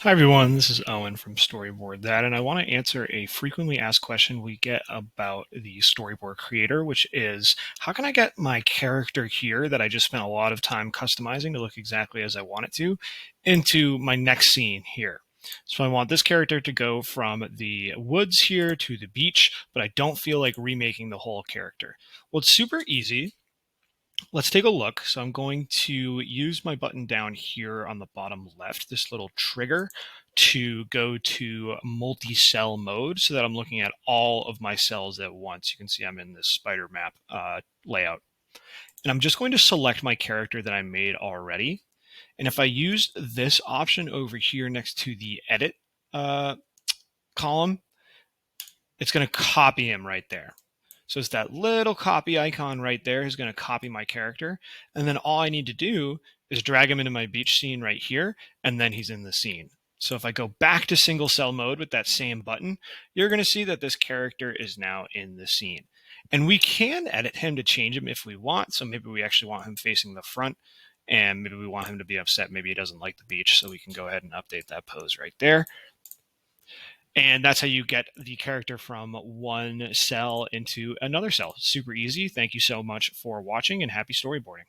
Hi everyone, this is Owen from Storyboard That, and I want to answer a frequently asked question we get about the Storyboard Creator, which is how can I get my character here that I just spent a lot of time customizing to look exactly as I want it to into my next scene here? So I want this character to go from the woods here to the beach, but I don't feel like remaking the whole character. Well, it's super easy. Let's take a look. So I'm going to use my button down here on the bottom left, this little trigger, to go to multi-cell mode so that I'm looking at all of my cells at once. You can see I'm in this spider map layout. And I'm just going to select my character that I made already. And if I use this option over here next to the edit uh, column, it's going to copy him right there. So it's that little copy icon right there is going to copy my character. And then all I need to do is drag him into my beach scene right here, and then he's in the scene. So if I go back to single cell mode with that same button, you're going to see that this character is now in the scene. And we can edit him to change him if we want. So maybe we actually want him facing the front, and maybe we want him to be upset. Maybe he doesn't like the beach. So we can go ahead and update that pose right there. And that's how you get the character from one cell into another cell. Super easy. Thank you so much for watching and happy storyboarding.